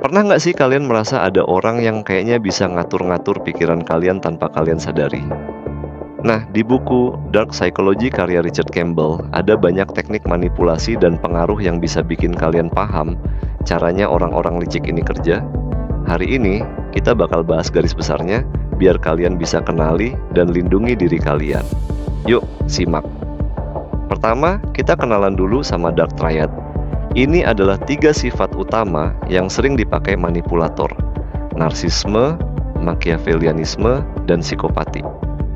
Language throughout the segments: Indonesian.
Pernah nggak sih kalian merasa ada orang yang kayaknya bisa ngatur-ngatur pikiran kalian tanpa kalian sadari? Nah, di buku Dark Psychology karya Richard Campbell, ada banyak teknik manipulasi dan pengaruh yang bisa bikin kalian paham caranya orang-orang licik ini kerja. Hari ini, kita bakal bahas garis besarnya, biar kalian bisa kenali dan lindungi diri kalian. Yuk, simak. Pertama, kita kenalan dulu sama Dark Triad. Ini adalah 3 sifat utama yang sering dipakai manipulator: narsisme, machiavellianisme, dan psikopati.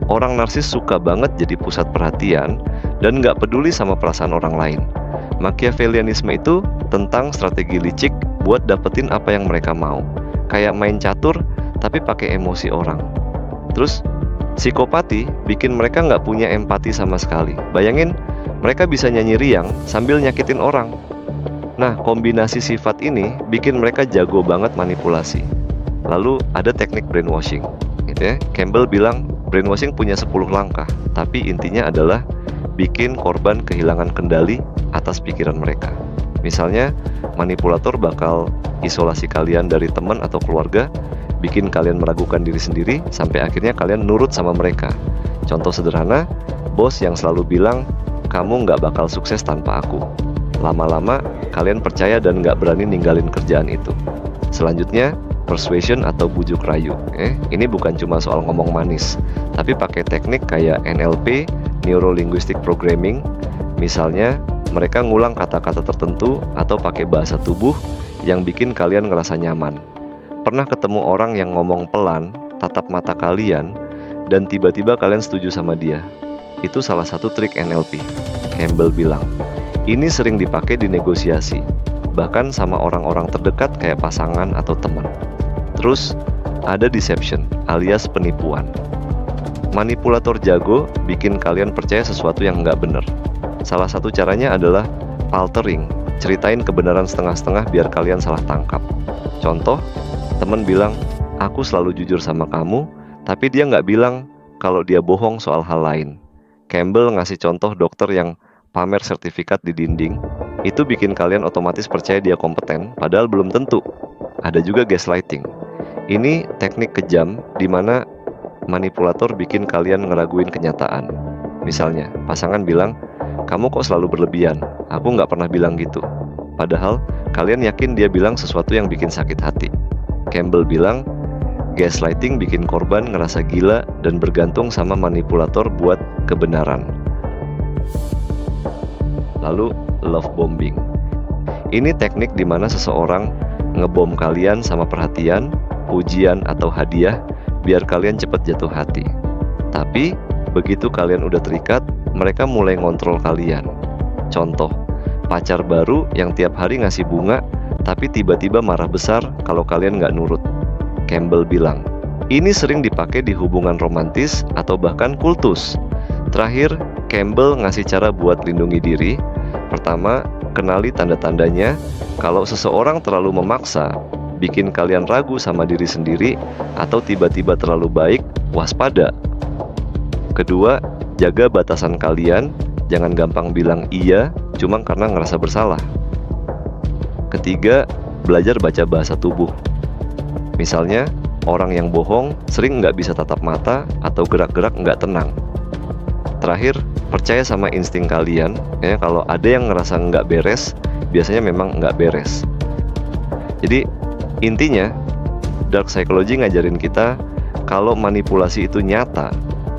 Orang narsis suka banget jadi pusat perhatian dan nggak peduli sama perasaan orang lain. Machiavellianisme itu tentang strategi licik buat dapetin apa yang mereka mau, kayak main catur tapi pakai emosi orang. Terus, psikopati bikin mereka nggak punya empati sama sekali. Bayangin, mereka bisa nyanyi riang sambil nyakitin orang. Nah, kombinasi sifat ini bikin mereka jago banget manipulasi. Lalu ada teknik brainwashing, gitu ya. Campbell bilang brainwashing punya 10 langkah, tapi intinya adalah bikin korban kehilangan kendali atas pikiran mereka. Misalnya, manipulator bakal isolasi kalian dari teman atau keluarga, bikin kalian meragukan diri sendiri, sampai akhirnya kalian nurut sama mereka. Contoh sederhana, bos yang selalu bilang, kamu nggak bakal sukses tanpa aku. Lama-lama, kalian percaya dan nggak berani ninggalin kerjaan itu. Selanjutnya, persuasion atau bujuk rayu. Ini bukan cuma soal ngomong manis, tapi pakai teknik kayak NLP, Neuro Linguistic Programming. Misalnya, mereka ngulang kata-kata tertentu atau pakai bahasa tubuh yang bikin kalian ngerasa nyaman. Pernah ketemu orang yang ngomong pelan, tatap mata kalian, dan tiba-tiba kalian setuju sama dia? Itu salah satu trik NLP. Campbell bilang, ini sering dipakai di negosiasi, bahkan sama orang-orang terdekat kayak pasangan atau teman. Terus, ada deception alias penipuan. Manipulator jago bikin kalian percaya sesuatu yang nggak benar. Salah satu caranya adalah altering, ceritain kebenaran setengah-setengah biar kalian salah tangkap. Contoh, teman bilang, aku selalu jujur sama kamu, tapi dia nggak bilang kalau dia bohong soal hal lain. Campbell ngasih contoh dokter yang pamer sertifikat di dinding. Itu bikin kalian otomatis percaya dia kompeten, padahal belum tentu. Ada juga gaslighting. Ini teknik kejam di mana manipulator bikin kalian ngeraguin kenyataan. Misalnya, pasangan bilang, kamu kok selalu berlebihan, aku nggak pernah bilang gitu. Padahal, kalian yakin dia bilang sesuatu yang bikin sakit hati. Campbell bilang, gaslighting bikin korban ngerasa gila dan bergantung sama manipulator buat kebenaran. Lalu, love bombing. Ini teknik di mana seseorang ngebom kalian sama perhatian, pujian, atau hadiah biar kalian cepat jatuh hati. Tapi, begitu kalian udah terikat, mereka mulai ngontrol kalian. Contoh, pacar baru yang tiap hari ngasih bunga, tapi tiba-tiba marah besar kalau kalian nggak nurut. Campbell bilang, ini sering dipakai di hubungan romantis atau bahkan kultus. Terakhir, Campbell ngasih cara buat lindungi diri. Pertama, kenali tanda-tandanya. Kalau seseorang terlalu memaksa, bikin kalian ragu sama diri sendiri, atau tiba-tiba terlalu baik, waspada. Kedua, jaga batasan kalian. Jangan gampang bilang iya cuma karena ngerasa bersalah. Ketiga, belajar baca bahasa tubuh. Misalnya, orang yang bohong sering nggak bisa tatap mata atau gerak-gerak nggak tenang. Terakhir, percaya sama insting kalian. Kalau ada yang ngerasa nggak beres, biasanya memang nggak beres. Jadi, intinya, Dark Psychology ngajarin kita kalau manipulasi itu nyata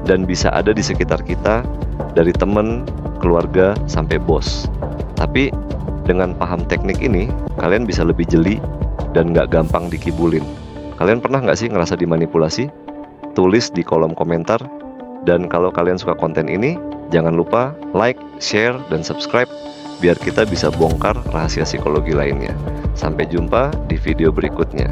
dan bisa ada di sekitar kita, dari temen, keluarga, sampai bos. Tapi, dengan paham teknik ini, kalian bisa lebih jeli dan nggak gampang dikibulin. Kalian pernah nggak sih ngerasa dimanipulasi? Tulis di kolom komentar. Dan kalau kalian suka konten ini, jangan lupa like, share, dan subscribe biar kita bisa bongkar rahasia psikologi lainnya. Sampai jumpa di video berikutnya.